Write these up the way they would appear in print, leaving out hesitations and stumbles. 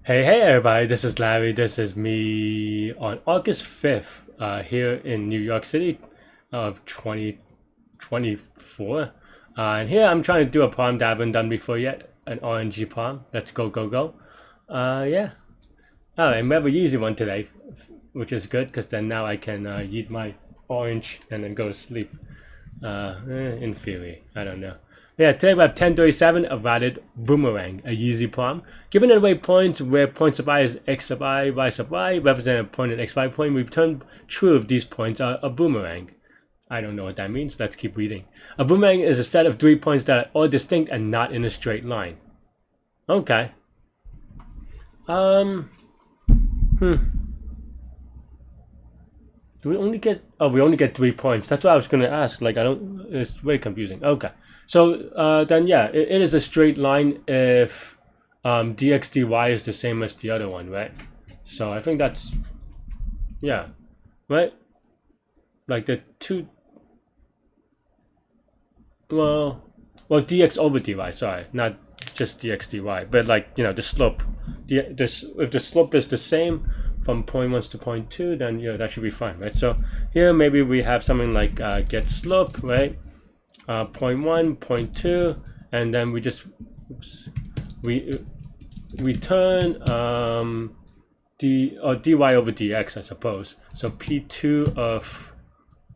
Hey everybody, this is Larry. This is me on August 5th here in New York City of 2024. And here I'm trying to do a problem that I haven't done before yet, an RNG problem. Let's go, go, go. Yeah. Alright, we have an easy one today, which is good because then now I can eat my orange and then go to sleep. In theory, I don't know. Yeah, today we have 1037 evaded Boomerang, a easy problem. Giving away points where points of I is x of I, y sub y, represent a point at xy point. We return true if these points are a boomerang. I don't know what that means. Let's keep reading. A boomerang is a set of 3 points that are all distinct and not in a straight line. Okay. Do we only get... Oh, we only get 3 points. That's what I was going to ask. Like, I don't... It's very confusing. Okay. So, then, yeah, it is a straight line if dx dy is the same as the other one, right? So, I think that's... Yeah. Right? Like, the two... Well, dx over dy, sorry. Not just dx dy. But, like, you know, the slope. If the slope is the same... from point 1 to point 2, then yeah, that should be fine, right? So here maybe we have something like get slope, right? Point 1, point 2, and then we just we return dy over dx, I suppose. So p2 of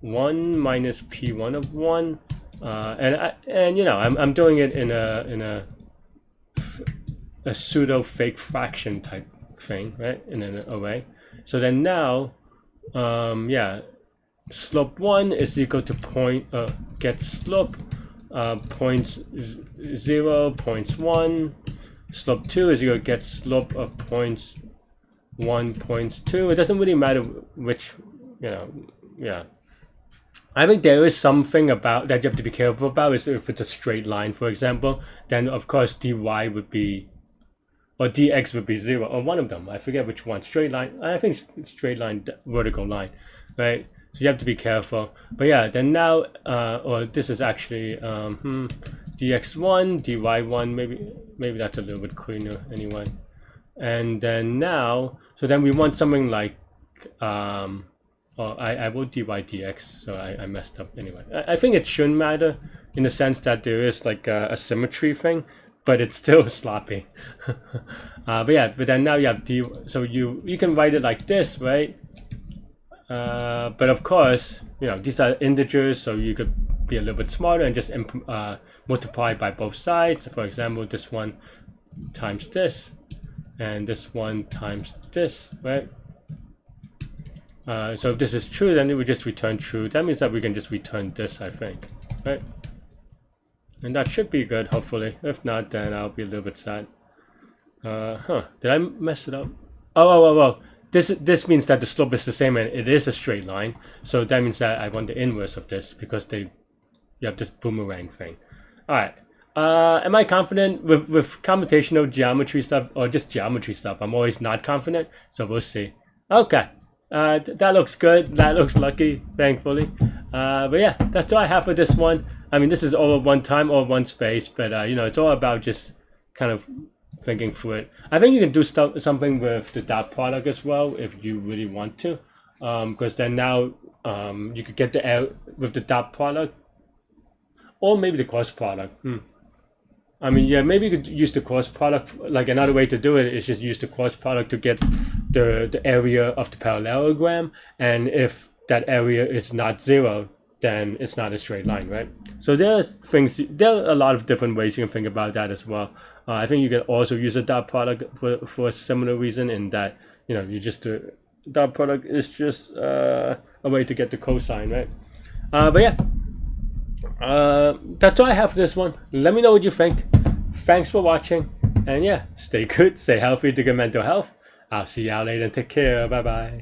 1 minus p1 of 1, and you know I'm doing it in a pseudo fake fraction type thing, right, in an array. So then now yeah, slope 1 is equal to get slope points 0, points 1. Slope 2 is equal to get slope of points 1, points 2. It doesn't really matter which, you know. Yeah, I think there is something about that you have to be careful about. Is if it's a straight line, for example, then of course dy would be, or dx would be 0, or one of them. I forget which one. Straight line. I think straight line, vertical line, right? So you have to be careful. But yeah, then now, or this is actually dx1, dy1. Maybe that's a little bit cleaner anyway. And then now, so then we want something like, I wrote dy dx, so I messed up anyway. I think it shouldn't matter in the sense that there is like a symmetry thing, but it's still sloppy. But yeah, but then now you have d, so you can write it like this, right? But of course, you know, these are integers, so you could be a little bit smarter and just multiply by both sides. For example, this one times this, and this one times this, right? So if this is true, then it would just return true. That means that we can just return this, I think, right? And that should be good, hopefully. If not, then I'll be a little bit sad. Did I mess it up? Oh. This means that the slope is the same and it is a straight line. So that means that I want the inverse of this because you have this boomerang thing. Alright. Am I confident with computational geometry stuff or just geometry stuff? I'm always not confident, so we'll see. Okay. That looks good. That looks lucky, thankfully. But yeah, that's all I have for this one. I mean, this is all at one time or one space, but you know, it's all about just kind of thinking through it. I think you can do something with the dot product as well if you really want to, because then now you could get the with the dot product, or maybe the cross product. I mean, yeah, maybe you could use the cross product. Like another way to do it is just use the cross product to get the area of the parallelogram, and if that area is not 0, then it's not a straight line, right? So there are a lot of different ways you can think about that as well. I think you can also use a dot product for a similar reason, in that, you know, you just dot product is just a way to get the cosine, right? But yeah, that's all I have for this one. Let me know what you think. Thanks for watching, and yeah, stay good, stay healthy, to good mental health. I'll see y'all later. Take care. Bye bye.